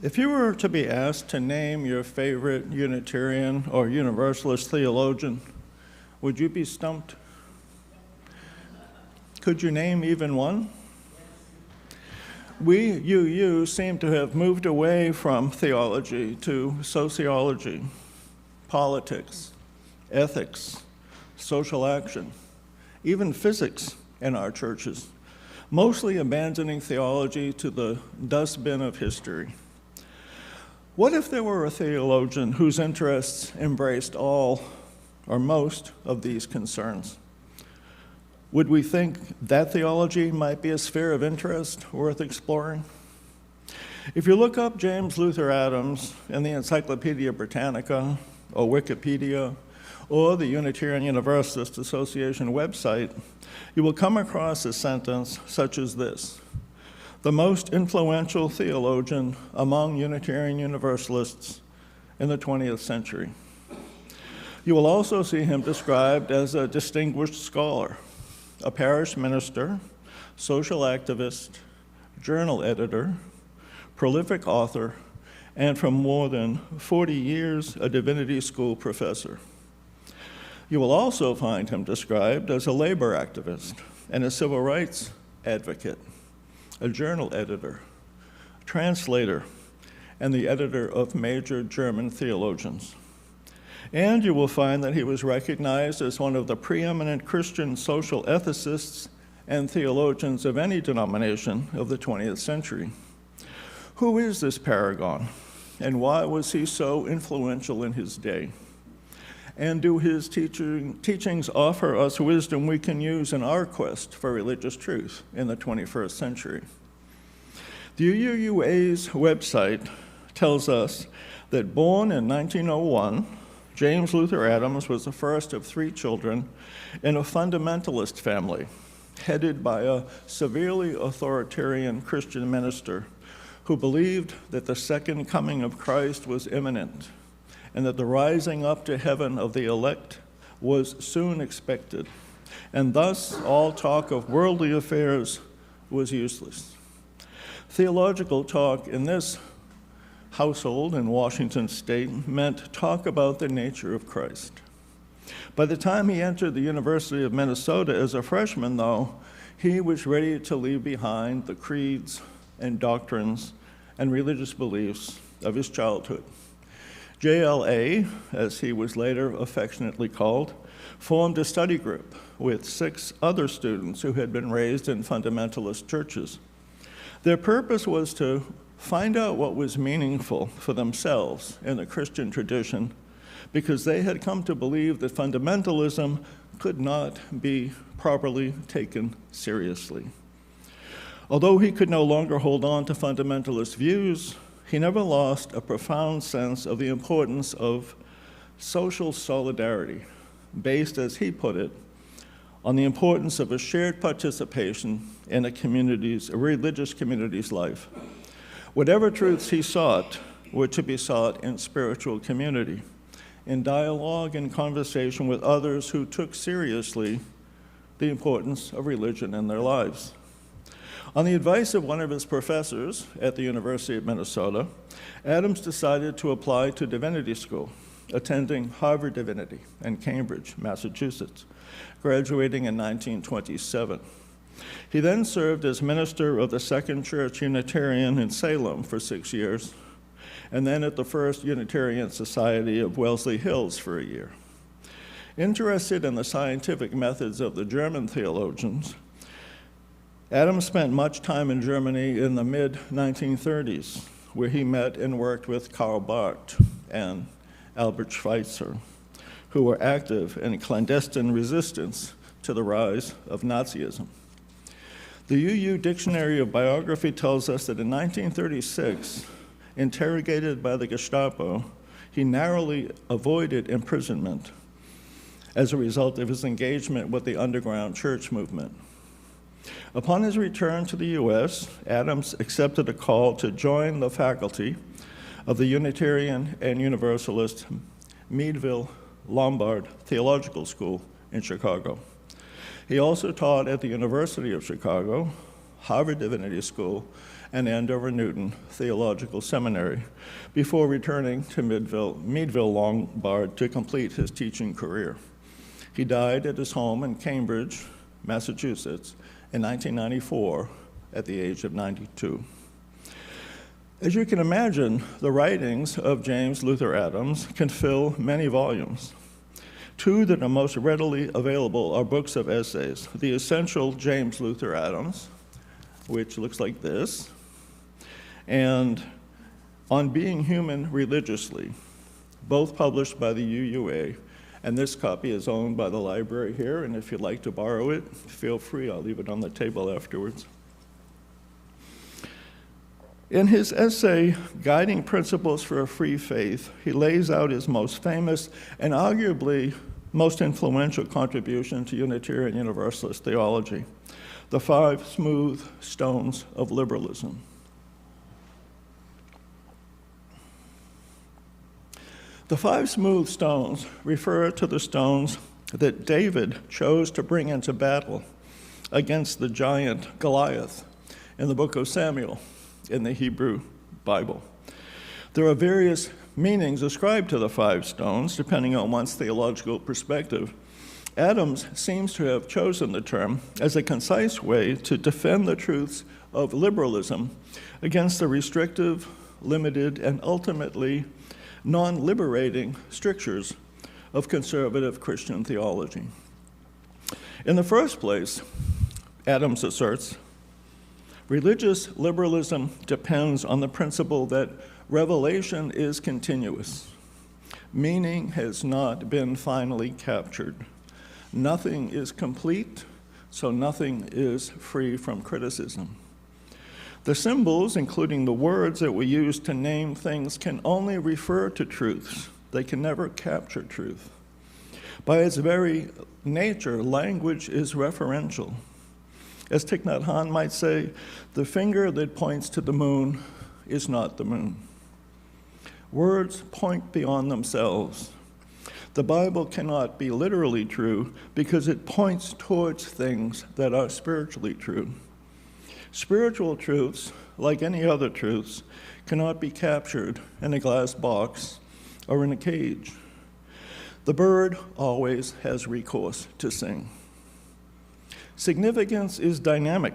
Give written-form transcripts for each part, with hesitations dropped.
If you were to be asked to name your favorite Unitarian or Universalist theologian, would you be stumped? Could you name even one? We, you seem to have moved away from theology to sociology, politics, ethics, social action, even physics in our churches, mostly abandoning theology to the dustbin of history. What if there were a theologian whose interests embraced all or most of these concerns? Would we think that theology might be a sphere of interest worth exploring? If you look up James Luther Adams in the Encyclopedia Britannica or Wikipedia or the Unitarian Universalist Association website, you will come across a sentence such as this: the most influential theologian among Unitarian Universalists in the 20th century. You will also see him described as a distinguished scholar, a parish minister, social activist, journal editor, prolific author, and for more than 40 years, a divinity school professor. You will also find him described as a labor activist and a civil rights advocate, a journal editor, translator, and the editor of major German theologians. And you will find that he was recognized as one of the preeminent Christian social ethicists and theologians of any denomination of the 20th century. Who is this paragon, and why was he so influential in his day? And do his teachings offer us wisdom we can use in our quest for religious truth in the 21st century? The UUA's website tells us that born in 1901, James Luther Adams was the first of 3 children in a fundamentalist family, headed by a severely authoritarian Christian minister who believed that the second coming of Christ was imminent and that the rising up to heaven of the elect was soon expected, and thus all talk of worldly affairs was useless. Theological talk in this household in Washington State meant talk about the nature of Christ. By the time he entered the University of Minnesota as a freshman, though, he was ready to leave behind the creeds and doctrines and religious beliefs of his childhood. JLA, as he was later affectionately called, formed a study group with 6 other students who had been raised in fundamentalist churches. Their purpose was to find out what was meaningful for themselves in the Christian tradition, because they had come to believe that fundamentalism could not be properly taken seriously. Although he could no longer hold on to fundamentalist views, he never lost a profound sense of the importance of social solidarity, based, as he put it, on the importance of a shared participation in a religious community's life. Whatever truths he sought were to be sought in spiritual community, in dialogue and conversation with others who took seriously the importance of religion in their lives. On the advice of one of his professors at the University of Minnesota, Adams decided to apply to divinity school, attending Harvard Divinity in Cambridge, Massachusetts, graduating in 1927. He then served as minister of the Second Church Unitarian in Salem for 6 years, and then at the First Unitarian Society of Wellesley Hills for a year. Interested in the scientific methods of the German theologians, Adams spent much time in Germany in the mid-1930s, where he met and worked with Karl Barth and Albert Schweitzer, who were active in clandestine resistance to the rise of Nazism. The UU Dictionary of Biography tells us that in 1936, interrogated by the Gestapo, he narrowly avoided imprisonment as a result of his engagement with the underground church movement. Upon his return to the U.S., Adams accepted a call to join the faculty of the Unitarian and Universalist Meadville Lombard Theological School in Chicago. He also taught at the University of Chicago, Harvard Divinity School, and Andover Newton Theological Seminary before returning to Meadville, Lombard to complete his teaching career. He died at his home in Cambridge, Massachusetts in 1994 at the age of 92. As you can imagine, the writings of James Luther Adams can fill many volumes. Two that are most readily available are books of essays: The Essential James Luther Adams, which looks like this, and On Being Human Religiously, both published by the UUA. And this copy is owned by the library here, and if you'd like to borrow it, feel free. I'll leave it on the table afterwards. In his essay, Guiding Principles for a Free Faith, he lays out his most famous and arguably most influential contribution to Unitarian Universalist theology, the 5 smooth stones of liberalism. The 5 smooth stones refer to the stones that David chose to bring into battle against the giant Goliath in the book of Samuel in the Hebrew Bible. There are various meanings ascribed to the 5 stones, depending on one's theological perspective. Adams seems to have chosen the term as a concise way to defend the truths of liberalism against the restrictive, limited, and ultimately non-liberating strictures of conservative Christian theology. In the first place, Adams asserts, religious liberalism depends on the principle that revelation is continuous. Meaning has not been finally captured. Nothing is complete, so nothing is free from criticism. The symbols, including the words that we use to name things, can only refer to truths. They can never capture truth. By its very nature, language is referential. As Thich Nhat Hanh might say, the finger that points to the moon is not the moon. Words point beyond themselves. The Bible cannot be literally true because it points towards things that are spiritually true. Spiritual truths, like any other truths, cannot be captured in a glass box or in a cage. The bird always has recourse to sing. Significance is dynamic,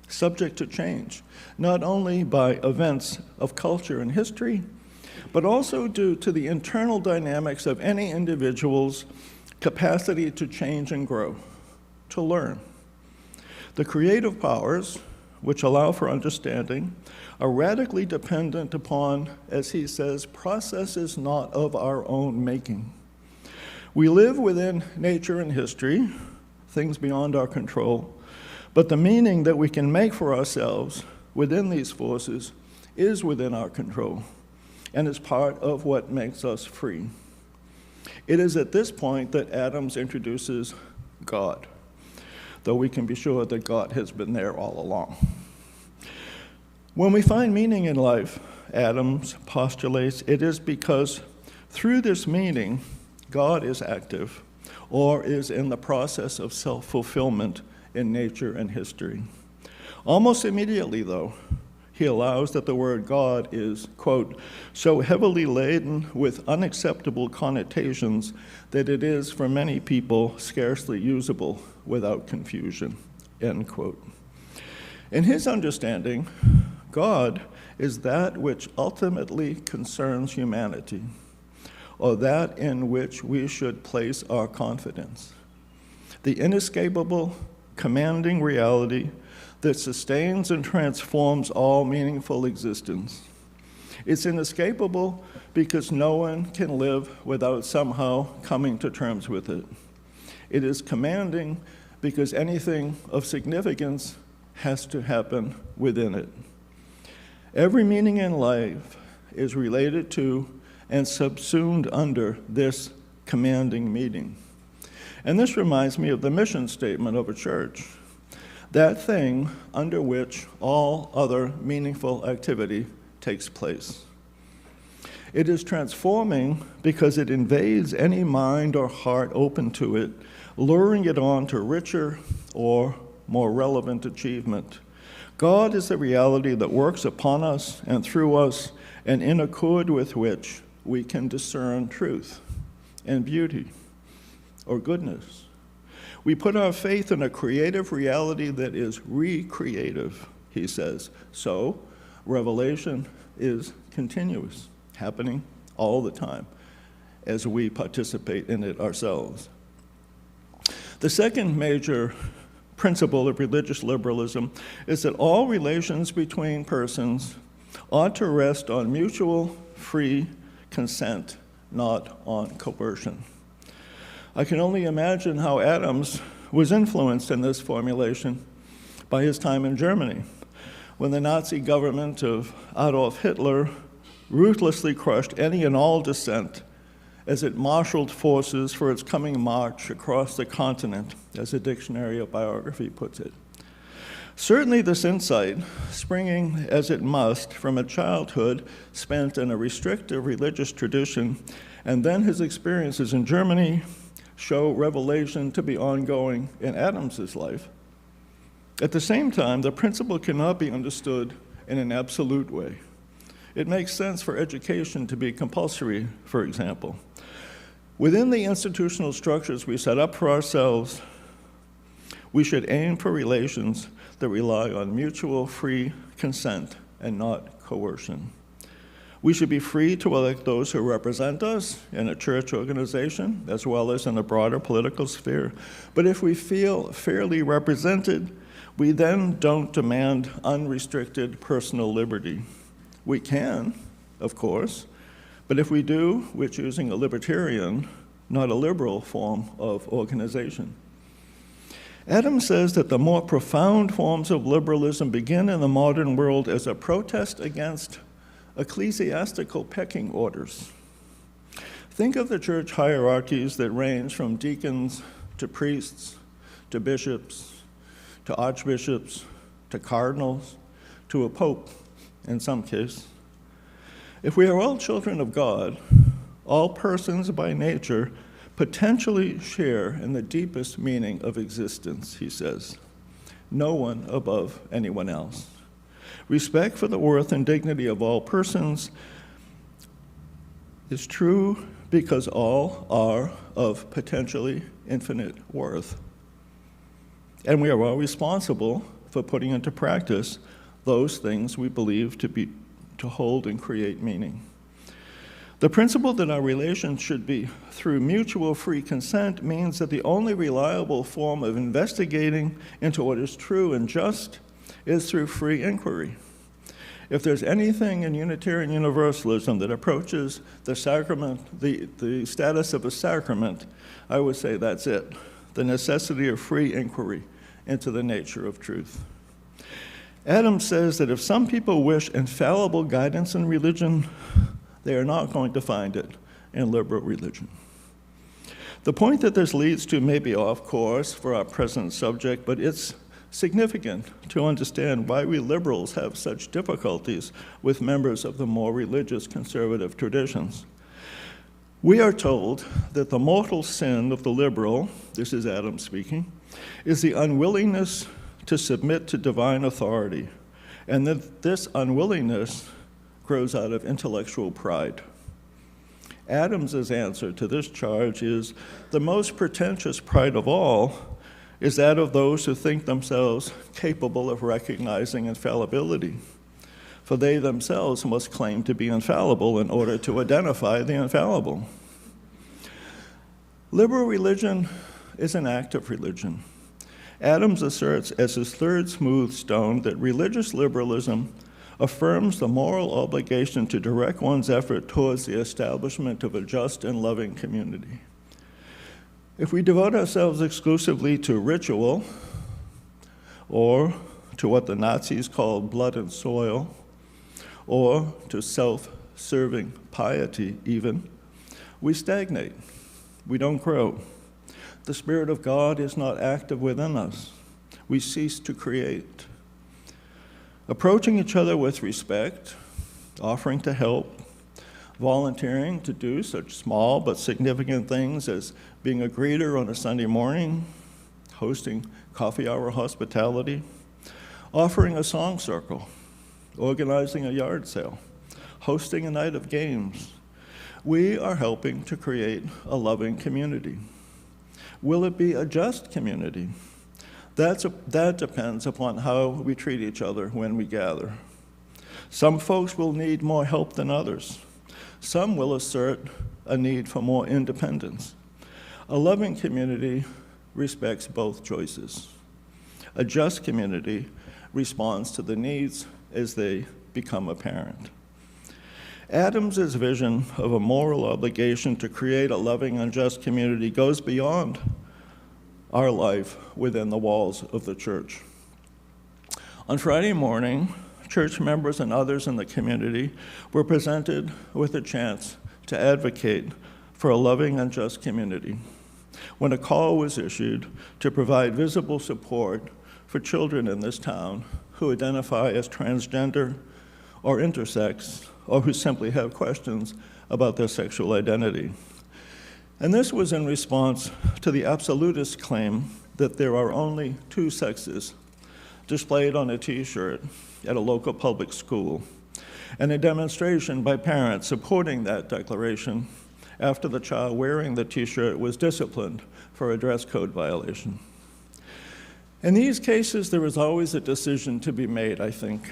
subject to change, not only by events of culture and history, but also due to the internal dynamics of any individual's capacity to change and grow, to learn. The creative powers, which allow for understanding, are radically dependent upon, as he says, processes not of our own making. We live within nature and history, things beyond our control, but the meaning that we can make for ourselves within these forces is within our control and is part of what makes us free. It is at this point that Adams introduces God, though we can be sure that God has been there all along. When we find meaning in life, Adams postulates, it is because through this meaning, God is active or is in the process of self-fulfillment in nature and history. Almost immediately, though, he allows that the word God is, quote, so heavily laden with unacceptable connotations that it is for many people scarcely usable without confusion, end quote. In his understanding, God is that which ultimately concerns humanity, or that in which we should place our confidence. The inescapable, commanding reality that sustains and transforms all meaningful existence. It's inescapable because no one can live without somehow coming to terms with it. It is commanding because anything of significance has to happen within it. Every meaning in life is related to and subsumed under this commanding meaning. And this reminds me of the mission statement of a church, that thing under which all other meaningful activity takes place. It is transforming because it invades any mind or heart open to it, luring it on to richer or more relevant achievement, God is the reality that works upon us and through us, and in accord with which we can discern truth and beauty or goodness. We put our faith in a creative reality that is recreative, he says. So, revelation is continuous, happening all the time as we participate in it ourselves. The second major principle of religious liberalism is that all relations between persons ought to rest on mutual free consent, not on coercion. I can only imagine how Adams was influenced in this formulation by his time in Germany, when the Nazi government of Adolf Hitler ruthlessly crushed any and all dissent as it marshaled forces for its coming march across the continent, as the Dictionary of Biography puts it. Certainly this insight, springing as it must from a childhood spent in a restrictive religious tradition, and then his experiences in Germany, show revelation to be ongoing in Adams's life. At the same time, the principle cannot be understood in an absolute way. It makes sense for education to be compulsory, for example. Within the institutional structures we set up for ourselves, we should aim for relations that rely on mutual free consent and not coercion. We should be free to elect those who represent us in a church organization, as well as in a broader political sphere. But if we feel fairly represented, we then don't demand unrestricted personal liberty. We can, of course, but if we do, we're choosing a libertarian, not a liberal form of organization. Adams says that the more profound forms of liberalism begin in the modern world as a protest against ecclesiastical pecking orders. Think of the church hierarchies that range from deacons to priests to bishops to archbishops to cardinals to a pope in some case. If we are all children of God, all persons by nature potentially share in the deepest meaning of existence, he says. No one above anyone else. Respect for the worth and dignity of all persons is true because all are of potentially infinite worth. And we are all responsible for putting into practice those things we believe to hold and create meaning. The principle that our relations should be through mutual free consent means that the only reliable form of investigating into what is true and just is through free inquiry. If there's anything in Unitarian Universalism that approaches the sacrament, the status of a sacrament, I would say that's it, the necessity of free inquiry into the nature of truth. Adams says that if some people wish infallible guidance in religion, they are not going to find it in liberal religion. The point that this leads to may be off course for our present subject, but it's significant to understand why we liberals have such difficulties with members of the more religious conservative traditions. We are told that the mortal sin of the liberal, this is Adams speaking, is the unwillingness to submit to divine authority, and that this unwillingness grows out of intellectual pride. Adams's answer to this charge is the most pretentious pride of all is that of those who think themselves capable of recognizing infallibility, for they themselves must claim to be infallible in order to identify the infallible. Liberal religion is an active religion. Adams asserts as his third smooth stone that religious liberalism affirms the moral obligation to direct one's effort towards the establishment of a just and loving community. If we devote ourselves exclusively to ritual, or to what the Nazis called blood and soil, or to self-serving piety even, we stagnate. We don't grow. The Spirit of God is not active within us. We cease to create. Approaching each other with respect, offering to help, volunteering to do such small but significant things as being a greeter on a Sunday morning, hosting coffee hour hospitality, offering a song circle, organizing a yard sale, hosting a night of games. We are helping to create a loving community. Will it be a just community? That depends upon how we treat each other when we gather. Some folks will need more help than others. Some will assert a need for more independence. A loving community respects both choices. A just community responds to the needs as they become apparent. Adams's vision of a moral obligation to create a loving and just community goes beyond our life within the walls of the church. On Friday morning, church members and others in the community were presented with a chance to advocate for a loving and just community when a call was issued to provide visible support for children in this town who identify as transgender or intersex, or who simply have questions about their sexual identity. And this was in response to the absolutist claim that there are only two sexes displayed on a T-shirt at a local public school, and a demonstration by parents supporting that declaration after the child wearing the T-shirt was disciplined for a dress code violation. In these cases, there is always a decision to be made, I think.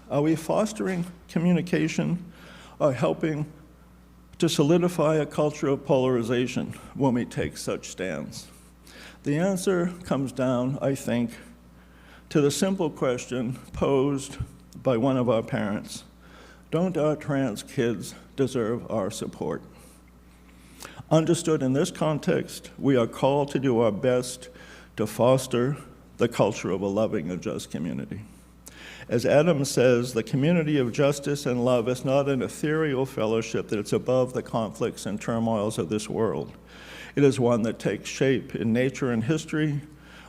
Are we fostering communication or helping to solidify a culture of polarization when we take such stands? The answer comes down, I think, to the simple question posed by one of our parents: don't our trans kids deserve our support? Understood in this context, we are called to do our best to foster the culture of a loving and just community. As Adam says, the community of justice and love is not an ethereal fellowship that is above the conflicts and turmoils of this world. It is one that takes shape in nature and history,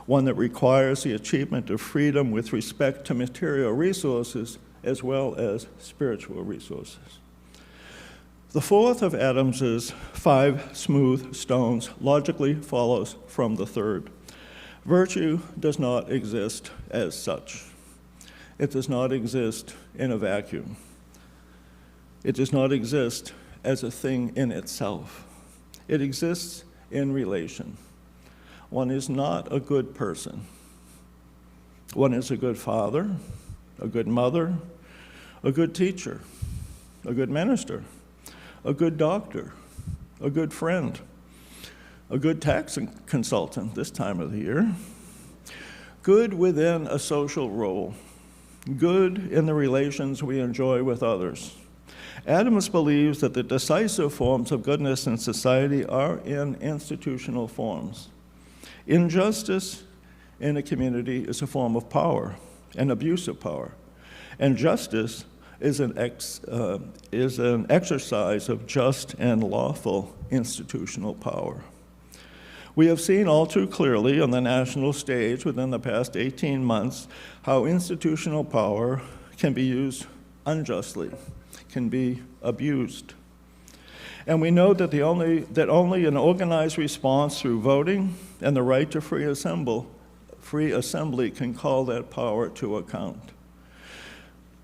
one that requires the achievement of freedom with respect to material resources as well as spiritual resources. The fourth of Adams's 5 smooth stones logically follows from the third. Virtue does not exist as such. It does not exist in a vacuum. It does not exist as a thing in itself. It exists in relation. One is not a good person. One is a good father, a good mother, a good teacher, a good minister, a good doctor, a good friend, a good tax consultant this time of the year, good within a social role, good in the relations we enjoy with others. Adams believes that the decisive forms of goodness in society are in institutional forms. Injustice in a community is a form of power, an abuse of power, and justice is an exercise of just and lawful institutional power. We have seen all too clearly on the national stage within the past 18 months how institutional power can be used unjustly, can be abused. And we know that only an organized response through voting and the right to free assembly can call that power to account.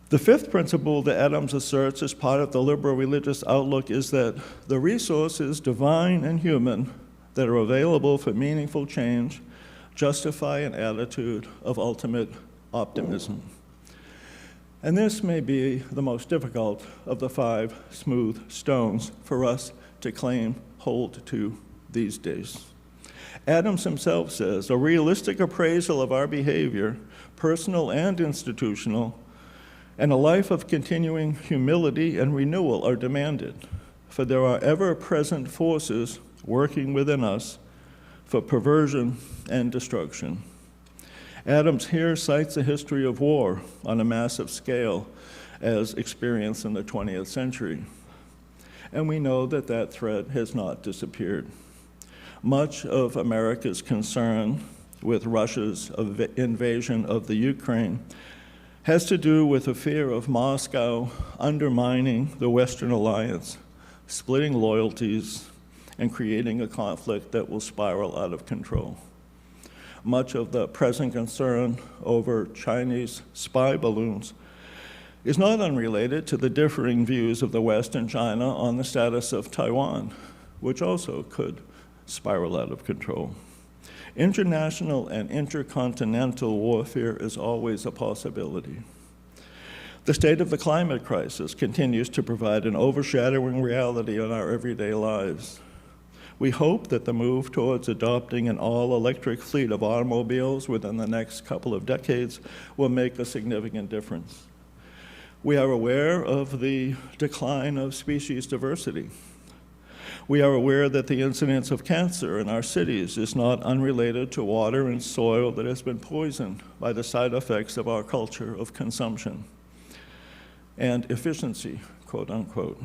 The fifth principle that Adams asserts as part of the liberal religious outlook is that the resources, divine and human, that are available for meaningful change justify an attitude of ultimate optimism. And this may be the most difficult of the 5 smooth stones for us to claim hold to these days. Adams himself says, a realistic appraisal of our behavior, personal and institutional, and a life of continuing humility and renewal are demanded, for there are ever-present forces working within us for perversion and destruction. Adams here cites a history of war on a massive scale as experienced in the 20th century. And we know that that threat has not disappeared. Much of America's concern with Russia's invasion of the Ukraine has to do with the fear of Moscow undermining the Western alliance, splitting loyalties, and creating a conflict that will spiral out of control. much of the present concern over Chinese spy balloons is not unrelated to the differing views of the West and China on the status of Taiwan, which also could spiral out of control. International and intercontinental warfare is always a possibility. The state of the climate crisis continues to provide an overshadowing reality in our everyday lives. We hope that the move towards adopting an all-electric fleet of automobiles within the next couple of decades will make a significant difference. We are aware of the decline of species diversity. We are aware that the incidence of cancer in our cities is not unrelated to water and soil that has been poisoned by the side effects of our culture of consumption and efficiency, quote unquote,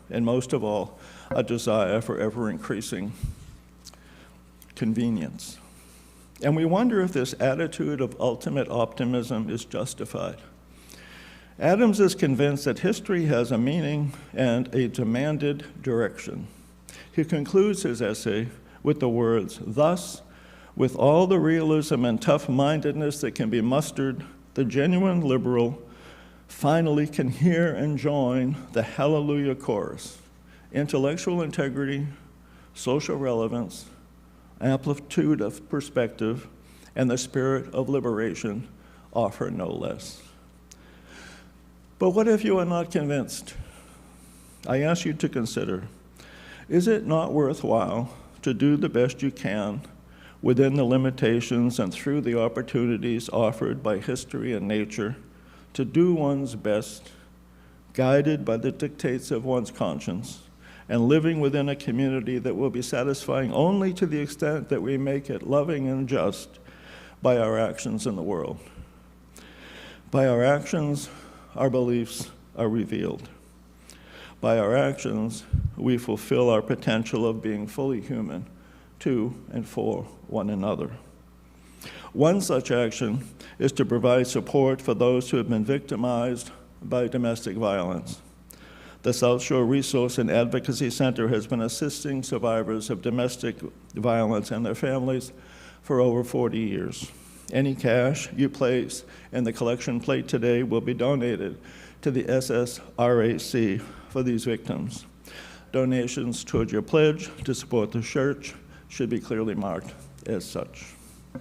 and most of all, a desire for ever-increasing convenience. And we wonder if this attitude of ultimate optimism is justified. Adams is convinced that history has a meaning and a demanded direction. He concludes his essay with the words, "Thus, with all the realism and tough-mindedness that can be mustered, the genuine liberal finally can hear and join the Hallelujah chorus. Intellectual integrity, social relevance, amplitude of perspective, and the spirit of liberation offer no less." But what if you are not convinced? I ask you to consider, is it not worthwhile to do the best you can within the limitations and through the opportunities offered by history and nature to do one's best, guided by the dictates of one's conscience, and living within a community that will be satisfying only to the extent that we make it loving and just by our actions in the world? By our actions, our beliefs are revealed. By our actions, we fulfill our potential of being fully human to and for one another. One such action is to provide support for those who have been victimized by domestic violence. The South Shore Resource and Advocacy Center has been assisting survivors of domestic violence and their families for over 40 years. Any cash you place in the collection plate today will be donated to the SSRAC for these victims. Donations toward your pledge to support the church should be clearly marked as such.